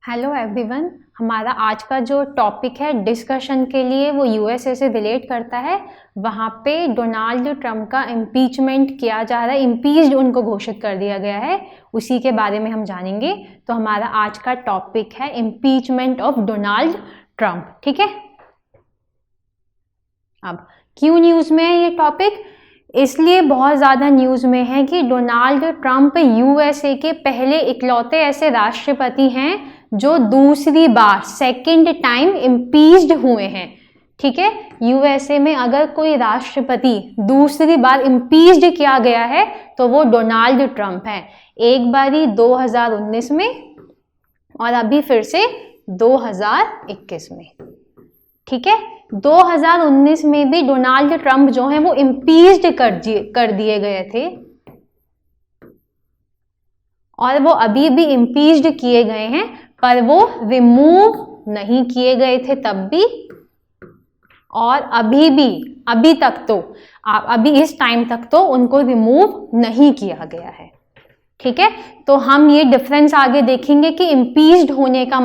Hello everyone, हमारा आज का जो टॉपिक है डिस्कशन के लिए वो यूएसए से रिलेट करता है। वहाँ पे डोनाल्ड ट्रंप का इम्पीचमेंट किया जा रहा है, इम्पीच्ड उनको घोषित कर दिया गया है, उसी के बारे में हम जानेंगे। तो हमारा आज का टॉपिक है इम्पीचमेंट ऑफ डोनाल्ड ट्रंप। ठीक है, अब क्यों न्यूज़ में है ये टॉपिक? इसलिए बहुत ज़्यादा न्यूज़ में है कि डोनाल्ड ट्रंप यूएसए के पहले इकलौते ऐसे राष्ट्रपति हैं जो दूसरी बार सेकंड टाइम इम्पीच्ड हुए हैं। ठीक है, यूएसए में अगर कोई राष्ट्रपति दूसरी बार इम्पीच्ड किया गया है तो वो डोनाल्ड ट्रंप है। एक बारी 2019 में और अभी फिर से 2021 में। ठीक है, 2019 में भी डोनाल्ड ट्रंप जो है वो इम्पीच्ड कर दिए गए थे और वो अभी भी इम्पीच्ड किए गए हैं, पर वो रिमूव नहीं किए गए थे तब भी और अभी तक तो अभी इस टाइम तक तो उनको रिमूव नहीं किया गया है। ठीक है, तो हम ये डिफरेंस आगे देखेंगे कि इम्पीच्ड होने का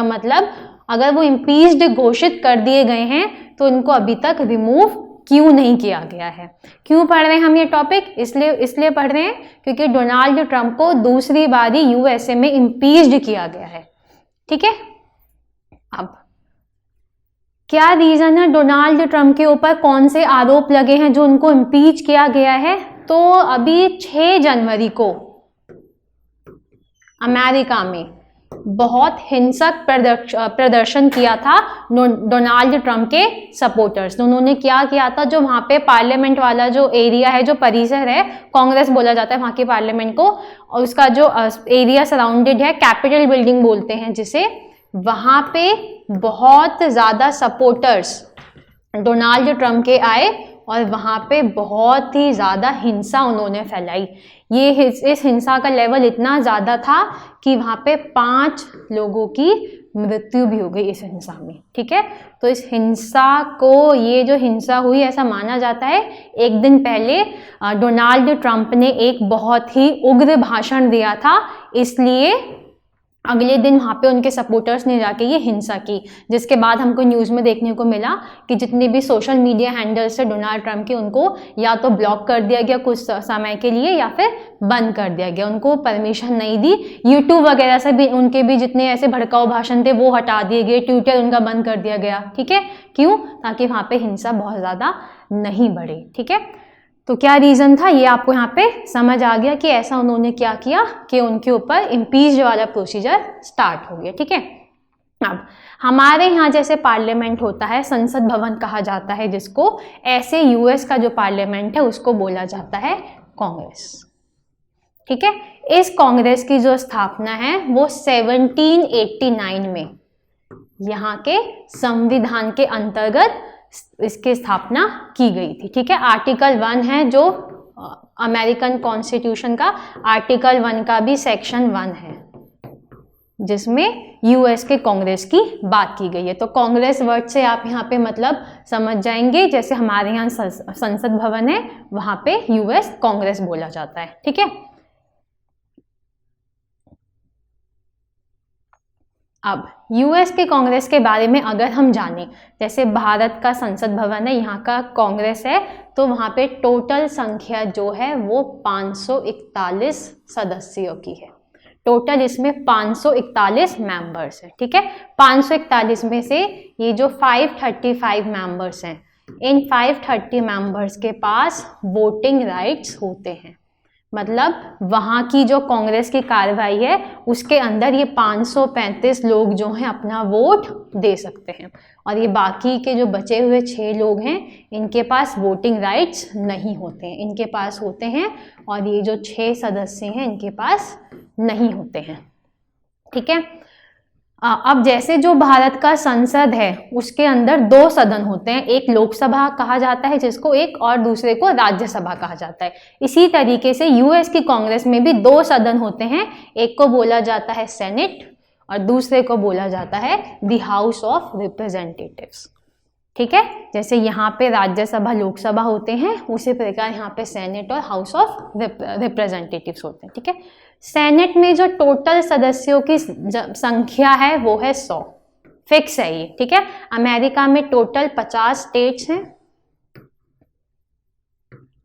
मतलब अगर वो इम्पीच्ड घोषित कर दिए गए हैं तो उनको अभी तक रिमूव क्यों नहीं किया गया है। क्यों पढ़ रहे हैं हम ये टॉपिक? इसलिए पढ़ रहे हैं क्योंकि डोनाल्ड ट्रंप को दूसरी बारी यूएसए में इम्पीच्ड किया गया है। ठीक है, अब क्या रीजन है डोनाल्ड ट्रंप के ऊपर कौन से आरोप लगे हैं जो उनको इम्पीच किया गया है? तो अभी 6 जनवरी को अमेरिका में बहुत हिंसक प्रदर्शन किया था डोनाल्ड ट्रंप के सपोर्टर्स। उन्होंने क्या किया था, जो वहाँ पे पार्लियामेंट वाला जो एरिया है, जो परिसर है, कांग्रेस बोला जाता है वहाँ की पार्लियामेंट को, और उसका जो एरिया सराउंडेड है, कैपिटल बिल्डिंग बोलते हैं जिसे, वहाँ पे बहुत ज़्यादा सपोर्टर्स डोनाल्ड ट्रंप के आए और वहाँ पे बहुत ही ज़्यादा हिंसा उन्होंने फैलाई। इस हिंसा का लेवल इतना ज़्यादा था कि वहाँ पे 5 लोगों की मृत्यु भी हो गई इस हिंसा में। ठीक है, तो इस हिंसा को, ये जो हिंसा हुई, ऐसा माना जाता है एक दिन पहले डोनाल्ड ट्रंप ने एक बहुत ही उग्र भाषण दिया था, इसलिए अगले दिन वहाँ पे उनके सपोर्टर्स ने जाके ये हिंसा की, जिसके बाद हमको न्यूज़ में देखने को मिला कि जितने भी सोशल मीडिया हैंडल्स थे डोनाल्ड ट्रंप के, उनको या तो ब्लॉक कर दिया गया कुछ समय के लिए या फिर बंद कर दिया गया, उनको परमिशन नहीं दी। यूट्यूब वगैरह से भी उनके भी जितने ऐसे भड़काऊ भाषण थे वो हटा दिए गए, ट्विटर उनका बंद कर दिया गया। ठीक है, क्यों? ताकि वहाँ पे हिंसा बहुत ज़्यादा नहीं बढ़े। ठीक है, तो क्या रीज़न था ये आपको यहाँ पे समझ आ गया कि ऐसा उन्होंने क्या किया कि उनके ऊपर इम्पीच वाला प्रोसीजर स्टार्ट हो गया। ठीक है, अब हमारे यहाँ जैसे पार्लियामेंट होता है, संसद भवन कहा जाता है जिसको, ऐसे यूएस का जो पार्लियामेंट है उसको बोला जाता है कांग्रेस। ठीक है, इस कांग्रेस की जो स्थापना है वो 1789 में यहाँ के संविधान के अंतर्गत इसकी स्थापना की गई थी। ठीक है, आर्टिकल 1 है जो अमेरिकन कॉन्स्टिट्यूशन का, आर्टिकल 1 का भी सेक्शन 1 है जिसमें यूएस के कांग्रेस की बात की गई है। तो कांग्रेस वर्ड से आप यहाँ पे मतलब समझ जाएंगे, जैसे हमारे यहाँ संसद भवन है वहाँ पे यूएस कांग्रेस बोला जाता है। ठीक है, अब यूएस के कांग्रेस के बारे में अगर हम जानें, जैसे भारत का संसद भवन है, यहाँ का कांग्रेस है, तो वहाँ पे टोटल संख्या जो है वो 541 सदस्यों की है। टोटल इसमें 541 मेंबर्स हैं। ठीक है, 541 में से ये जो 535 मेंबर्स हैं, इन 530 मेंबर्स के पास वोटिंग राइट्स होते हैं। मतलब वहाँ की जो कांग्रेस की कार्रवाई है उसके अंदर ये 535 लोग जो हैं अपना वोट दे सकते हैं, और ये बाकी के जो बचे हुए 6 लोग हैं इनके पास वोटिंग राइट्स नहीं होते हैं, इनके पास होते हैं, और ये जो 6 सदस्य हैं इनके पास नहीं होते हैं। ठीक है, अब जैसे जो भारत का संसद है उसके अंदर 2 सदन होते हैं, एक लोकसभा कहा जाता है जिसको, एक और दूसरे को राज्यसभा कहा जाता है। इसी तरीके से यूएस की कांग्रेस में भी 2 सदन होते हैं, एक को बोला जाता है सेनेट और दूसरे को बोला जाता है द हाउस ऑफ रिप्रेजेंटेटिव्स। ठीक है, जैसे यहाँ पे राज्यसभा लोकसभा होते हैं, उसी प्रकार यहाँ पे सेनेट और हाउस ऑफ रिप्रेजेंटेटिव्स होते हैं। ठीक है, सेनेट में जो टोटल सदस्यों की संख्या है वो है 100, फिक्स है ये, ठीक है। अमेरिका में टोटल 50 स्टेट्स हैं,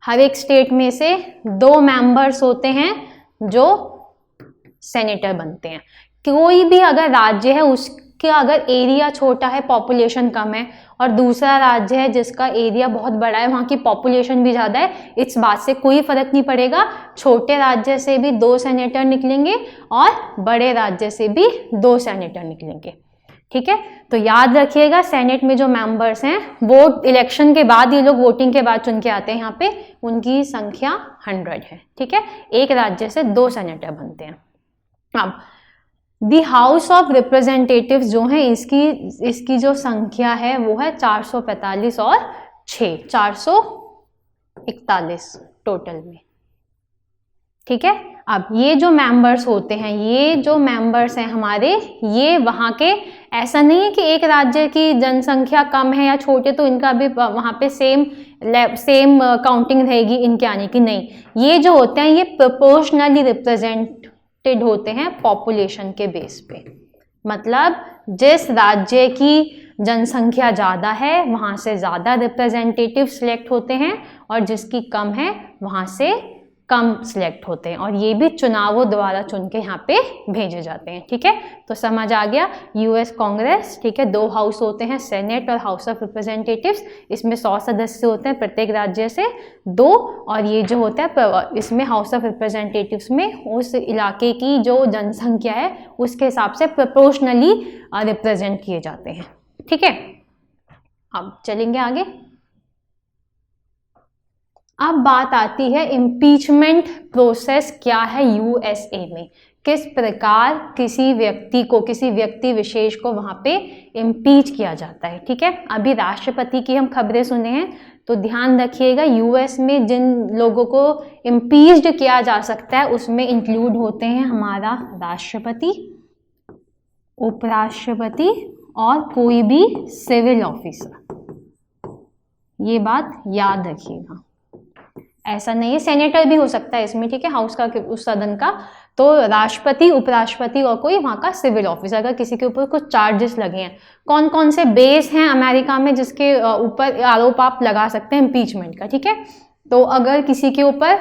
हर एक स्टेट में से 2 मेंबर्स होते हैं जो सेनेटर बनते हैं। कोई भी अगर राज्य है उसका अगर एरिया छोटा है, पॉपुलेशन कम है, और दूसरा राज्य है जिसका एरिया बहुत बड़ा है, वहाँ की पॉपुलेशन भी ज़्यादा है, इस बात से कोई फर्क नहीं पड़ेगा, छोटे राज्य से भी 2 सेनेटर निकलेंगे और बड़े राज्य से भी 2 सेनेटर निकलेंगे, ठीक है। तो याद रखिएगा सेनेट में जो मेंबर्स हैं वो इलेक्शन के बाद, ये लोग वोटिंग के बाद चुन के आते हैं, यहाँ पे उनकी संख्या 100 है, ठीक है। एक राज्य से 2 सेनेटर बनते हैं। अब दी हाउस ऑफ रिप्रेजेंटेटिव्स जो है इसकी जो संख्या है वो है 445 और 6, 441 टोटल में, ठीक है। अब ये जो मेंबर्स होते हैं, ये जो मेंबर्स हैं हमारे, ये वहाँ के, ऐसा नहीं है कि एक राज्य की जनसंख्या कम है या छोटे तो इनका भी वहाँ पे सेम काउंटिंग रहेगी इनके आने की, नहीं। ये जो होते हैं ये प्रोपोर्शनली रिप्रेजेंटेड होते हैं पॉपुलेशन के बेस पे, मतलब जिस राज्य की जनसंख्या ज़्यादा है वहाँ से ज़्यादा रिप्रेजेंटेटिव सिलेक्ट होते हैं और जिसकी कम है वहाँ से कम सिलेक्ट होते हैं, और ये भी चुनावों द्वारा चुन के यहाँ पे भेजे जाते हैं, ठीक है। तो समझ आ गया, यूएस कांग्रेस, ठीक है, 2 हाउस होते हैं, सेनेट और हाउस ऑफ रिप्रेजेंटेटिव्स, इसमें 100 सदस्य होते हैं प्रत्येक राज्य से 2, और ये जो होता है इसमें हाउस ऑफ रिप्रेजेंटेटिव्स में उस इलाके की जो जनसंख्या है उसके हिसाब से प्रोपोर्शनली रिप्रेजेंट किए जाते हैं, ठीक है। अब चलेंगे आगे। अब बात आती है इम्पीचमेंट प्रोसेस क्या है यूएसए में, किस प्रकार किसी व्यक्ति विशेष को वहाँ पे इम्पीच किया जाता है, ठीक है। अभी राष्ट्रपति की हम खबरें सुने हैं, तो ध्यान रखिएगा यूएस में जिन लोगों को इम्पीच्ड किया जा सकता है उसमें इंक्लूड होते हैं हमारा राष्ट्रपति, उपराष्ट्रपति और कोई भी सिविल ऑफिसर। ये बात याद रखिएगा, ऐसा नहीं है, सेनेटर भी हो सकता है इसमें, ठीक है, हाउस का, उस सदन का। तो राष्ट्रपति, उपराष्ट्रपति और कोई वहाँ का सिविल ऑफिसर, अगर किसी के ऊपर कुछ चार्जेस लगे हैं। कौन कौन से बेस हैं अमेरिका में जिसके ऊपर आरोप आप लगा सकते हैं इम्पीचमेंट का, ठीक है। तो अगर किसी के ऊपर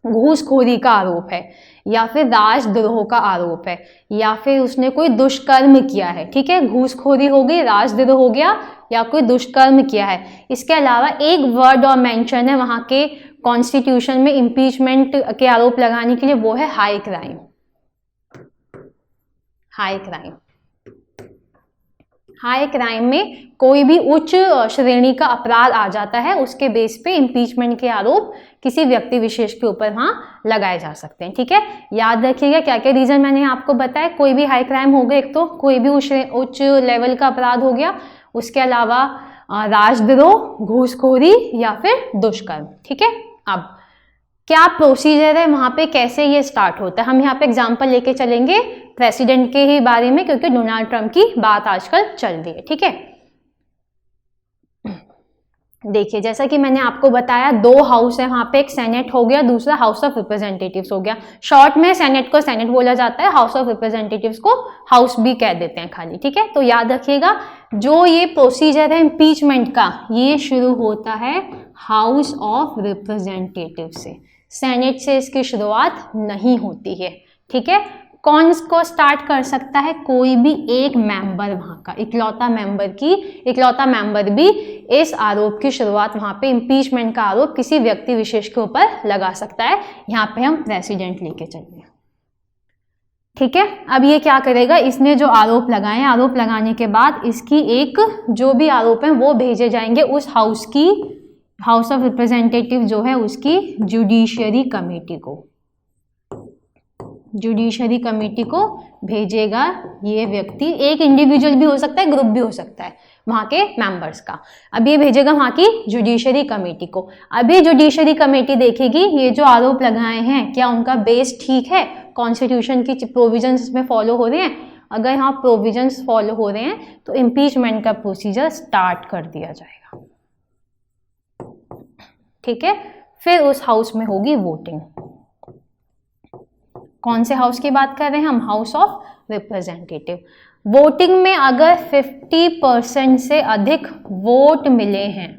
घूसखोरी का आरोप है, या फिर राजद्रोह का आरोप है, या फिर उसने कोई दुष्कर्म किया है, ठीक है, घूसखोरी हो गई, राजद्रोह हो गया, या कोई दुष्कर्म किया है। इसके अलावा एक वर्ड और मेंशन है वहाँ के कॉन्स्टिट्यूशन में इम्पीचमेंट के आरोप लगाने के लिए, वो है high crime. High crime, high crime में कोई भी उच्च श्रेणी का अपराध आ जाता है, उसके बेस पे इम्पीचमेंट के आरोप किसी व्यक्ति विशेष के ऊपर वहाँ लगाए जा सकते हैं, ठीक है। याद रखिएगा क्या क्या रीजन मैंने आपको बताया, कोई भी हाई क्राइम हो गया, एक तो कोई भी उच्च लेवल का अपराध हो गया, उसके अलावा राजद्रोह, घूसखोरी या फिर दुष्कर्म, ठीक है। अब क्या प्रोसीजर है वहाँ पे, कैसे ये स्टार्ट होता है, हम यहाँ पे एग्जांपल लेके चलेंगे प्रेसिडेंट के ही बारे में, क्योंकि डोनाल्ड ट्रंप की बात आजकल चल रही है, ठीक है। देखिए जैसा कि मैंने आपको बताया 2 हाउस है वहाँ पे, एक सेनेट हो गया, दूसरा हाउस ऑफ रिप्रेजेंटेटिव्स हो गया। शॉर्ट में सेनेट को सेनेट बोला जाता है, हाउस ऑफ रिप्रेजेंटेटिव्स को हाउस भी कह देते हैं खाली, ठीक है। तो याद रखिएगा जो ये प्रोसीजर है इम्पीचमेंट का, ये शुरू होता है हाउस ऑफ रिप्रेजेंटेटिव से, सेनेट से इसकी शुरुआत नहीं होती है, ठीक है। कौन को स्टार्ट कर सकता है, कोई भी एक मेंबर, वहाँ का इकलौता मेंबर भी इस आरोप की शुरुआत, वहाँ पे इम्पीचमेंट का आरोप किसी व्यक्ति विशेष के ऊपर लगा सकता है। यहाँ पे हम प्रेसिडेंट लेके चलेंगे, ठीक है। अब ये क्या करेगा, इसने जो आरोप लगाए, आरोप लगाने के बाद इसकी एक जो भी आरोप है वो भेजे जाएंगे उस हाउस ऑफ रिप्रेजेंटेटिव जो है उसकी जुडिशियरी कमेटी को भेजेगा ये व्यक्ति, एक इंडिविजुअल भी हो सकता है, ग्रुप भी हो सकता है वहाँ के मेंबर्स का। अब ये भेजेगा वहाँ की जुडिशियरी कमेटी को। अभी जुडिशियरी कमेटी देखेगी ये जो आरोप लगाए हैं क्या उनका बेस ठीक है, कॉन्स्टिट्यूशन की प्रोविजंस इसमें फॉलो हो रहे हैं। अगर यहाँ प्रोविजंस फॉलो हो रहे हैं तो इम्पीचमेंट का प्रोसीजर स्टार्ट कर दिया जाएगा, ठीक है। फिर उस हाउस में होगी वोटिंग, कौन से हाउस की बात कर रहे हैं हम? House of representative. वोटिंग में अगर 50% से अधिक वोट मिले हैं,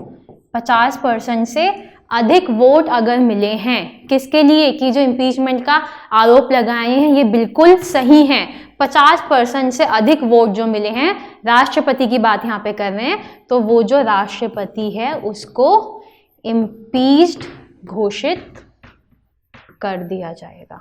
50% से अधिक वोट अगर मिले हैं, किसके लिए? कि जो इम्पीचमेंट का आरोप लगाए हैं ये बिल्कुल सही हैं, 50% से अधिक वोट जो मिले हैं, राष्ट्रपति की बात यहाँ पे कर रहे हैं, तो वो जो राष्ट्रपति है उसको इम्पीच्ड घोषित कर दिया जाएगा।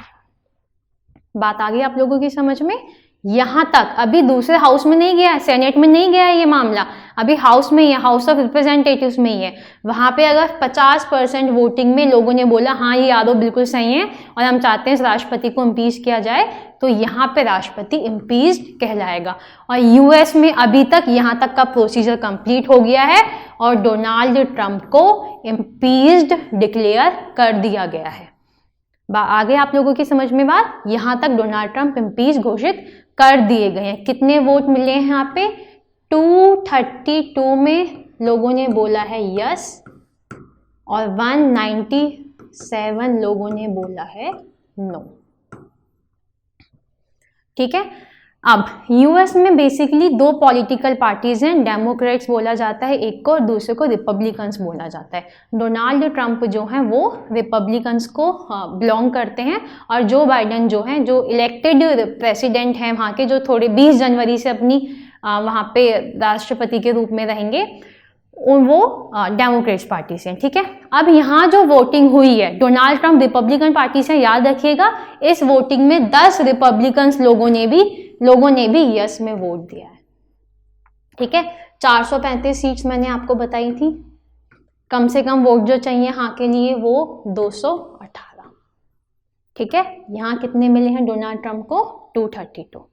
बात आ गई आप लोगों की समझ में? यहां तक अभी दूसरे हाउस में नहीं गया है, सेनेट में नहीं गया है ये मामला, अभी हाउस में ही है, हाउस ऑफ रिप्रेजेंटेटिव्स में ही है। वहां पे अगर 50% वोटिंग में लोगों ने बोला हाँ ये आरोप बिल्कुल सही है और हम चाहते हैं इस राष्ट्रपति को इम्पीच किया जाए, तो यहाँ पे राष्ट्रपति इम्पीच्ड कहलाएगा। और यूएस में अभी तक यहाँ तक का प्रोसीजर कंप्लीट हो गया है और डोनाल्ड ट्रंप को इम्पीच्ड डिक्लेयर कर दिया गया है। आगे आप लोगों की समझ में बात? यहाँ तक डोनाल्ड ट्रंप इम्पीच घोषित कर दिए गए हैं। कितने वोट मिले हैं यहाँ पे? 232 में लोगों ने बोला है यस और 197 लोगों ने बोला है नो। ठीक है। अब यूएस में बेसिकली दो पॉलिटिकल पार्टीज हैं, डेमोक्रेट्स बोला जाता है एक को और दूसरे को रिपब्लिकन्स बोला जाता है। डोनाल्ड ट्रंप जो हैं वो रिपब्लिकन्स को बिलोंग करते हैं और जो बाइडेन जो हैं, जो इलेक्टेड प्रेसिडेंट हैं वहाँ के, जो थोड़े 20 जनवरी से अपनी वहाँ पे राष्ट्रपति के रूप में रहेंगे, वो डेमोक्रेट्स पार्टी से हैं। ठीक है। अब यहाँ जो वोटिंग हुई है, डोनाल्ड ट्रंप रिपब्लिकन पार्टी से, याद रखिएगा इस वोटिंग में 10 रिपब्लिकन्स लोगों ने भी यस में वोट दिया है। ठीक है। 435 सीट्स मैंने आपको बताई थी, कम से कम वोट जो चाहिए हाँ के लिए वो 218। ठीक है। यहाँ कितने मिले हैं डोनाल्ड ट्रंप को? 232।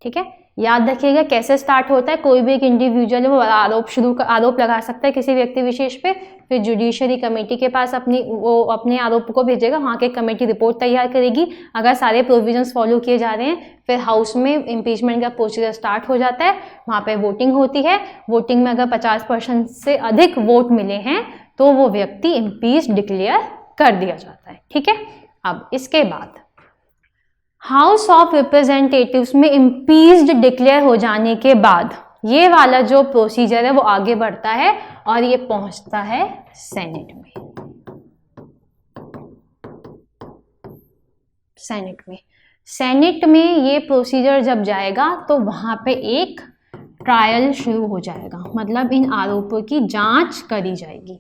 ठीक है। याद रखिएगा कैसे स्टार्ट होता है, कोई भी एक इंडिविजुअल वो आरोप लगा सकता है किसी व्यक्ति विशेष पे, फिर जुडिशरी कमेटी के पास अपने आरोप को भेजेगा, वहाँ के कमेटी रिपोर्ट तैयार करेगी, अगर सारे प्रोविजंस फॉलो किए जा रहे हैं फिर हाउस में इम्पीचमेंट का प्रोसीजर स्टार्ट हो जाता है, वहाँ पे वोटिंग होती है। वोटिंग में अगर 50% से अधिक वोट मिले हैं तो वो व्यक्ति इम्पीच डिक्लेयर कर दिया जाता है। ठीक है। अब इसके बाद हाउस ऑफ रिप्रेजेंटेटिव्स में इम्पीच्ड डिक्लेयर हो जाने के बाद ये वाला जो प्रोसीजर है वो आगे बढ़ता है और ये पहुंचता है सेनेट में। सेनेट में ये प्रोसीजर जब जाएगा तो वहां पे एक ट्रायल शुरू हो जाएगा, मतलब इन आरोपों की जांच करी जाएगी।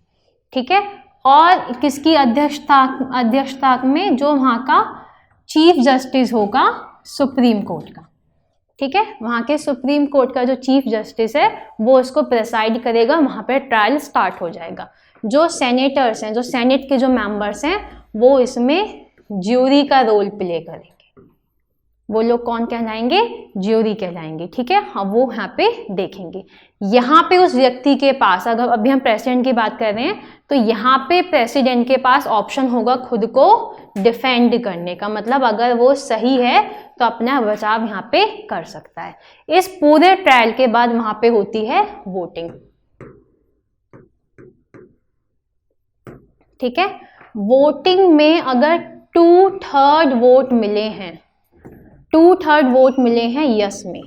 ठीक है। और किसकी अध्यक्षता में? जो वहां का चीफ जस्टिस होगा सुप्रीम कोर्ट का। ठीक है। वहाँ के सुप्रीम कोर्ट का जो चीफ जस्टिस है वो इसको प्रेसाइड करेगा, वहाँ पे ट्रायल स्टार्ट हो जाएगा। जो सेनेटर्स हैं, जो सेनेट के जो मेंबर्स हैं, वो इसमें ज्यूरी का रोल प्ले करेंगे। वो लोग कौन कहलाएंगे? ज्यूरी कहलाएंगे। ठीक है। हम वो यहाँ पे देखेंगे। यहाँ पे उस व्यक्ति के पास, अगर अभी हम प्रेसिडेंट की बात कर रहे हैं तो यहाँ पे प्रेसिडेंट के पास ऑप्शन होगा खुद को डिफेंड करने का, मतलब अगर वो सही है तो अपना बचाव यहाँ पे कर सकता है। इस पूरे ट्रायल के बाद वहां पे होती है वोटिंग। ठीक है। वोटिंग में अगर 2/3 वोट मिले हैं, 2/3 वोट मिले हैं यस में,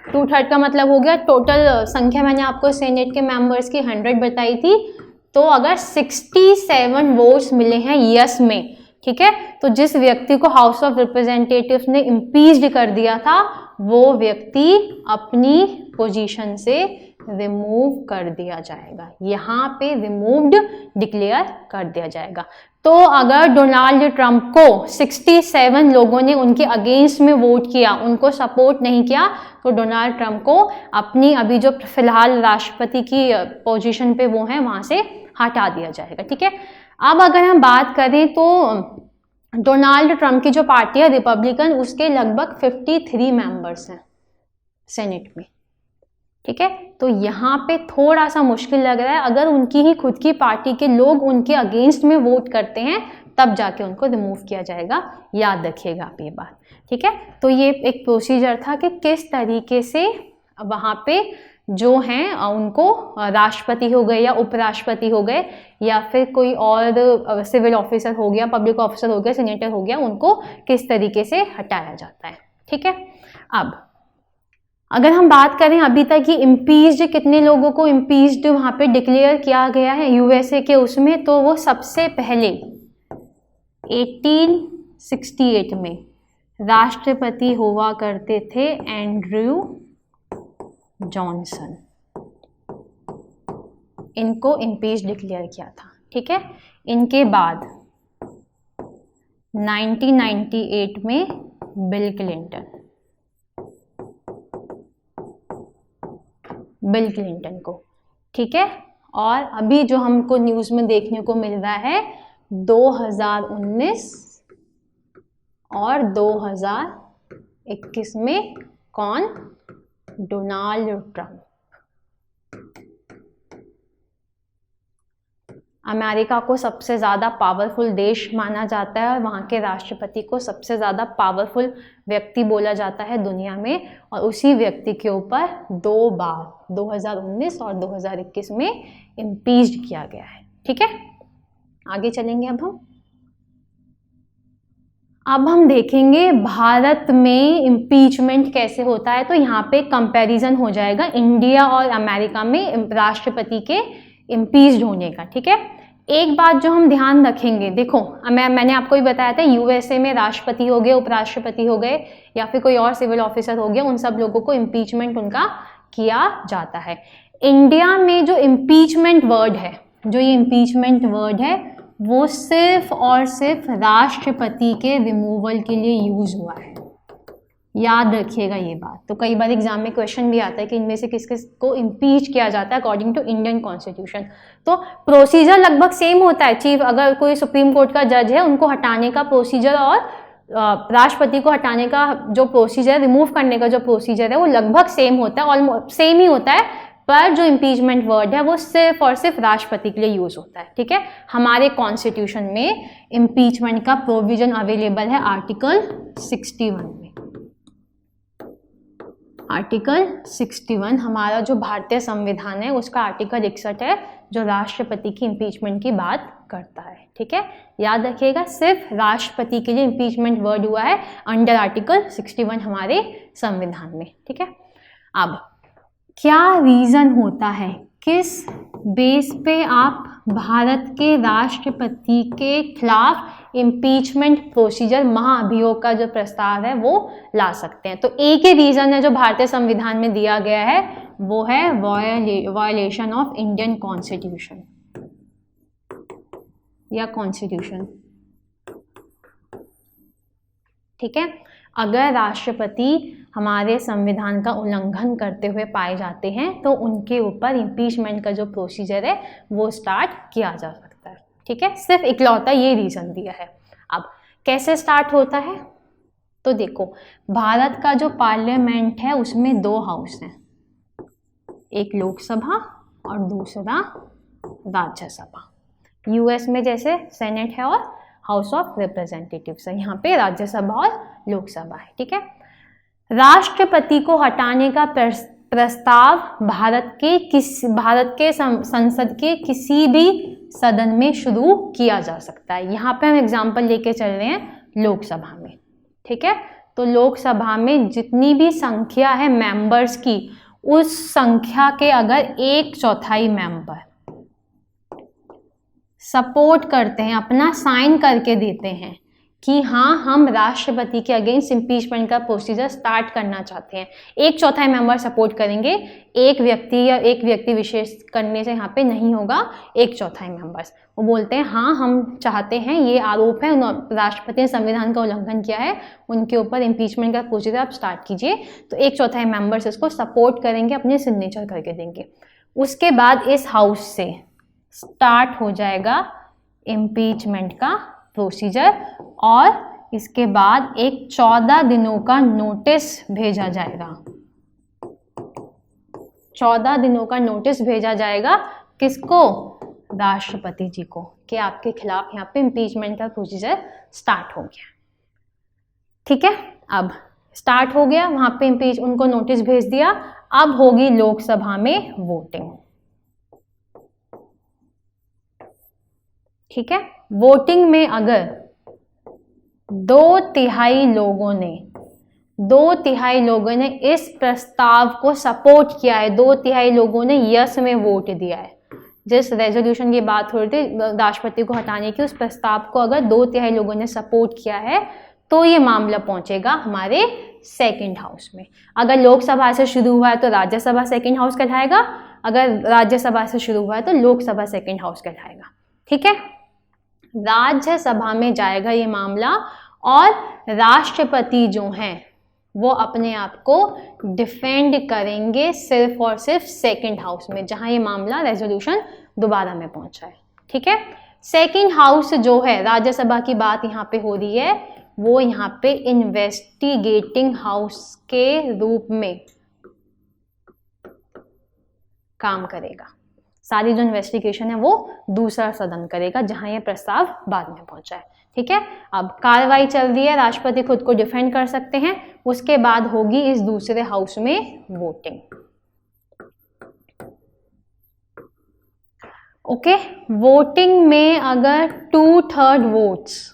2/3 का मतलब हो गया टोटल संख्या मैंने आपको सेनेट के मेंबर्स की 100 बताई थी, तो अगर 67 वोट्स मिले हैं यस में, ठीक है, तो जिस व्यक्ति को हाउस ऑफ रिप्रेजेंटेटिव्स ने इम्पीच्ड कर दिया था वो व्यक्ति अपनी पोजीशन से रिमूव कर दिया जाएगा। यहाँ पे रिमूव्ड डिक्लेयर कर दिया जाएगा। तो अगर डोनाल्ड ट्रंप को 67 लोगों ने उनके अगेंस्ट में वोट किया, उनको सपोर्ट नहीं किया, तो डोनाल्ड ट्रंप को अपनी अभी जो फिलहाल राष्ट्रपति की पोजीशन पे वो है वहां से हटा दिया जाएगा। ठीक है। अब अगर हम बात करें तो डोनाल्ड ट्रंप की जो पार्टी है रिपब्लिकन, उसके लगभग 53 मेंबर्स हैं सेनेट में। ठीक है। तो यहाँ पे थोड़ा सा मुश्किल लग रहा है, अगर उनकी ही खुद की पार्टी के लोग उनके अगेंस्ट में वोट करते हैं तब जाके उनको रिमूव किया जाएगा। याद रखिएगा आप ये बात। ठीक है। तो ये एक प्रोसीजर था कि किस तरीके से वहाँ पे जो हैं उनको राष्ट्रपति हो गए या उपराष्ट्रपति हो गए या फिर कोई और सिविल ऑफिसर हो गया, पब्लिक ऑफिसर हो गया, सीनेटर हो गया, उनको किस तरीके से हटाया जाता है। ठीक है, अब अगर हम बात करें अभी तक कि इम्पीच्ड कितने लोगों को इम्पीच्ड वहां पे डिक्लेयर किया गया है यूएसए के उसमें, तो वो सबसे पहले 1868 में राष्ट्रपति हुआ करते थे एंड्रयू जॉनसन, इनको इम्पीच्ड डिक्लेयर किया था। ठीक है, इनके बाद 1998 में बिल क्लिंटन को। ठीक है, और अभी जो हमको न्यूज़ में देखने को मिल रहा है 2019 और 2021 में कौन? Donald Trump. अमेरिका को सबसे ज़्यादा पावरफुल देश माना जाता है और वहाँ के राष्ट्रपति को सबसे ज़्यादा पावरफुल व्यक्ति बोला जाता है दुनिया में, और उसी व्यक्ति के ऊपर 2 बार 2019 और 2021 में इम्पीच्ड किया गया है। ठीक है, आगे चलेंगे। अब हम देखेंगे भारत में इम्पीचमेंट कैसे होता है। तो यहाँ पे कंपैरिजन हो जाएगा इंडिया और अमेरिका में राष्ट्रपति के इम्पीच्ड होने का। ठीक है, एक बात जो हम ध्यान रखेंगे, देखो मैंने आपको ही बताया था यूएसए में राष्ट्रपति हो गए, उपराष्ट्रपति हो गए या फिर कोई और सिविल ऑफिसर हो गया, उन सब लोगों को इम्पीचमेंट उनका किया जाता है। इंडिया में जो इम्पीचमेंट वर्ड है, जो ये इम्पीचमेंट वर्ड है, वो सिर्फ और सिर्फ राष्ट्रपति के रिमूवल के लिए यूज हुआ है। याद रखिएगा ये बात। तो कई बार एग्जाम में क्वेश्चन भी आता है कि इनमें से किस किस को इम्पीच किया जाता है अकॉर्डिंग टू इंडियन कॉन्स्टिट्यूशन। तो प्रोसीजर लगभग सेम होता है। चीफ अगर कोई सुप्रीम कोर्ट का जज है, उनको हटाने का प्रोसीजर और राष्ट्रपति को हटाने का जो प्रोसीजर, रिमूव करने का जो प्रोसीजर है, वो लगभग सेम होता है, ऑलमोस्ट सेम ही होता है। पर जो इम्पीचमेंट वर्ड है वो सिर्फ और सिर्फ राष्ट्रपति के लिए यूज होता है। ठीक है, हमारे कॉन्स्टिट्यूशन में इम्पीचमेंट का प्रोविजन अवेलेबल है आर्टिकल 61 में। आर्टिकल 61 हमारा जो भारतीय संविधान है उसका आर्टिकल 61 है, जो राष्ट्रपति की इम्पीचमेंट की बात करता है। ठीक है, याद रखिएगा, सिर्फ राष्ट्रपति के लिए इम्पीचमेंट वर्ड हुआ है अंडर आर्टिकल 61 हमारे संविधान में। ठीक है, अब क्या रीज़न होता है, किस बेस पे आप भारत के राष्ट्रपति के खिलाफ इम्पीचमेंट प्रोसीजर, महाअभियोग का जो प्रस्ताव है वो ला सकते हैं? तो एक ही रीज़न है जो भारतीय संविधान में दिया गया है, वो है वायलेशन ऑफ इंडियन कॉन्स्टिट्यूशन या कॉन्स्टिट्यूशन। ठीक है, अगर राष्ट्रपति हमारे संविधान का उल्लंघन करते हुए पाए जाते हैं तो उनके ऊपर इम्पीचमेंट का जो प्रोसीजर है वो स्टार्ट किया जा सकता है। ठीक है, सिर्फ इकलौता ये रीज़न दिया है। अब कैसे स्टार्ट होता है? तो देखो, भारत का जो पार्लियामेंट है उसमें 2 हाउस हैं, एक लोकसभा और दूसरा राज्यसभा। यूएस में जैसे सेनेट है और हाउस ऑफ रिप्रेजेंटेटिव्स है, यहाँ पे राज्यसभा और लोकसभा है। ठीक है, राष्ट्रपति को हटाने का प्रस्ताव भारत के संसद के किसी भी सदन में शुरू किया जा सकता है। यहाँ पे हम एग्जाम्पल लेके चल रहे हैं लोकसभा में। ठीक है, तो लोकसभा में जितनी भी संख्या है मेंबर्स की, उस संख्या के अगर 1/4 मेंबर सपोर्ट करते हैं, अपना साइन करके देते हैं कि हाँ हम राष्ट्रपति के अगेंस्ट इम्पीचमेंट का प्रोसीजर स्टार्ट करना चाहते हैं, 1/4 मेंबर सपोर्ट करेंगे, एक व्यक्ति या एक व्यक्ति विशेष करने से यहाँ पे नहीं होगा, 1/4 मेंबर्स वो बोलते हैं हाँ हम चाहते हैं, ये आरोप है राष्ट्रपति ने संविधान का उल्लंघन किया है, उनके ऊपर इम्पीचमेंट का प्रोसीजर आप स्टार्ट कीजिए। तो 1/4 मेंबर्स इसको सपोर्ट करेंगे, अपने सिग्नेचर करके देंगे। उसके बाद इस हाउस से स्टार्ट हो जाएगा इम्पीचमेंट का प्रोसीजर और इसके बाद एक 14 दिनों का नोटिस भेजा जाएगा। 14 दिनों का नोटिस भेजा जाएगा किसको? राष्ट्रपति जी को, कि आपके खिलाफ यहाँ पे इम्पीचमेंट का प्रोसीजर स्टार्ट हो गया। ठीक है, अब स्टार्ट हो गया, वहाँ पे उनको नोटिस भेज दिया। अब होगी लोकसभा में वोटिंग। ठीक है, वोटिंग में अगर 2/3 लोगों ने इस प्रस्ताव को सपोर्ट किया है, 2/3 लोगों ने यस में वोट दिया है, जिस रेजोल्यूशन की बात हो रही थी राष्ट्रपति को हटाने की, उस प्रस्ताव को अगर 2/3 लोगों ने सपोर्ट किया है तो ये मामला पहुंचेगा हमारे सेकंड हाउस में। अगर लोकसभा से शुरू हुआ है तो राज्यसभा सेकंड हाउस कहलाएगा, अगर राज्यसभा से शुरू हुआ है तो लोकसभा सेकंड हाउस कहलाएगा। ठीक है, राज्यसभा में जाएगा ये मामला और राष्ट्रपति जो हैं वो अपने आप को डिफेंड करेंगे सिर्फ और सिर्फ सेकंड हाउस में, जहां ये मामला रेजोल्यूशन दोबारा में पहुंचा है। ठीक है, सेकंड हाउस जो है, राज्यसभा की बात यहाँ पे हो रही है, वो यहाँ पे इन्वेस्टिगेटिंग हाउस के रूप में काम करेगा। सारी जो इन्वेस्टिगेशन है वो दूसरा सदन करेगा, जहां ये प्रस्ताव बाद में पहुंचा है। ठीक है, अब कार्रवाई चल रही है, राष्ट्रपति खुद को डिफेंड कर सकते हैं, उसके बाद होगी इस दूसरे हाउस में वोटिंग। ओके, वोटिंग में अगर 2/3 वोट्स,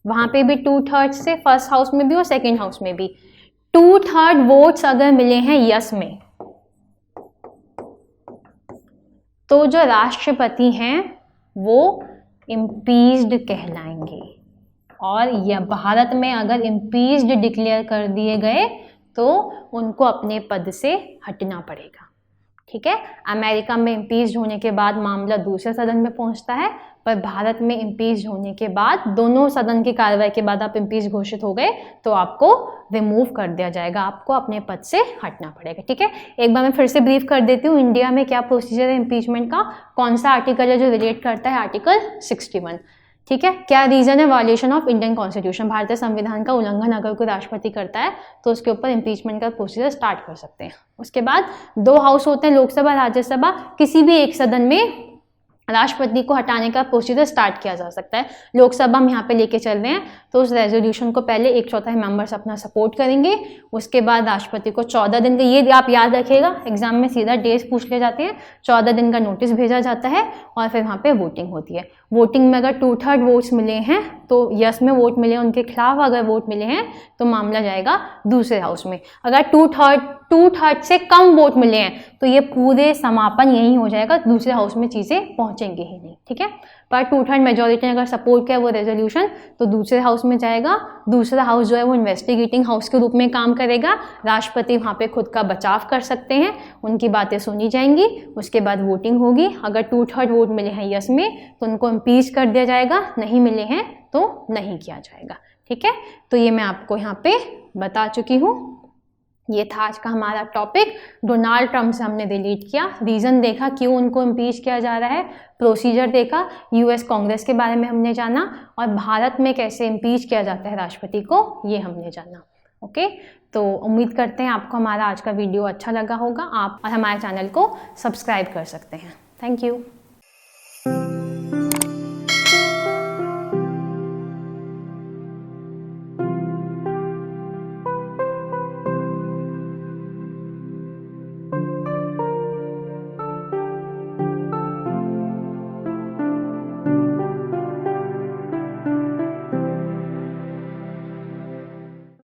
वहां पे भी 2/3 से फर्स्ट हाउस में भी और सेकेंड हाउस में भी 2/3 वोट्स अगर मिले हैं यस में, तो जो राष्ट्रपति हैं वो इम्पीच्ड कहलाएंगे। और यह भारत में अगर इम्पीच्ड डिक्लेयर कर दिए गए तो उनको अपने पद से हटना पड़ेगा। ठीक है, अमेरिका में इम्पीच्ड होने के बाद मामला दूसरे सदन में पहुंचता है, पर भारत में इम्पीच्ड होने के बाद, दोनों सदन की कार्रवाई के बाद आप इम्पीच्ड घोषित हो गए तो आपको रिमूव कर दिया जाएगा, आपको अपने पद से हटना पड़ेगा। ठीक है, एक बार मैं फिर से ब्रीफ कर देती हूँ इंडिया में क्या प्रोसीजर है इम्पीचमेंट का, कौन सा आर्टिकल है जो रिलेट करता है, आर्टिकल 61। ठीक है, क्या रीजन है, वायलेशन ऑफ इंडियन कॉन्स्टिट्यूशन, भारतीय संविधान का उल्लंघन अगर कोई राष्ट्रपति करता है तो उसके ऊपर इम्पीचमेंट का प्रोसीजर स्टार्ट कर सकते हैं। उसके बाद 2 हाउस होते हैं, लोकसभा राज्यसभा, किसी भी एक सदन में राष्ट्रपति को हटाने का प्रोसीजर स्टार्ट किया जा सकता है। लोकसभा हम यहाँ पे लेके चल रहे हैं तो उस रेजोल्यूशन को पहले 1/4 मेंबर्स अपना सपोर्ट करेंगे, उसके बाद राष्ट्रपति को 14 दिन का, ये आप याद रखिएगा एग्जाम में सीधा डेज पूछ ले जाते हैं, 14 दिन का नोटिस भेजा जाता है और फिर वहाँ पे वोटिंग होती है। वोटिंग में अगर 2/3 वोट्स मिले हैं तो यस में वोट मिले, उनके खिलाफ अगर वोट मिले हैं तो मामला जाएगा दूसरे हाउस में। अगर 2/3 से कम वोट मिले हैं तो ये पूरे समापन यही हो जाएगा, दूसरे हाउस में चीजें पहुंचेंगे ही नहीं। ठीक है, पर 2/3 मेजोरिटी ने अगर सपोर्ट किया वो रेजोल्यूशन तो दूसरे हाउस में जाएगा। दूसरा हाउस जो है वो इन्वेस्टिगेटिंग हाउस के रूप में काम करेगा, राष्ट्रपति वहाँ पे खुद का बचाव कर सकते हैं, उनकी बातें सुनी जाएंगी, उसके बाद वोटिंग होगी। अगर 2/3 वोट मिले हैं यस में तो उनको इम्पीच कर दिया जाएगा, नहीं मिले हैं तो नहीं किया जाएगा। ठीक है, तो ये मैं आपको यहाँ पे बता चुकी हूँ। ये था आज का हमारा टॉपिक। डोनाल्ड ट्रंप से हमने रिलेट किया, रीज़न देखा क्यों उनको इम्पीच किया जा रहा है, प्रोसीजर देखा, यूएस कांग्रेस के बारे में हमने जाना और भारत में कैसे इम्पीच किया जाता है राष्ट्रपति को, ये हमने जाना। ओके, तो उम्मीद करते हैं आपको हमारा आज का वीडियो अच्छा लगा होगा। आप और हमारे चैनल को सब्सक्राइब कर सकते हैं। Thank you.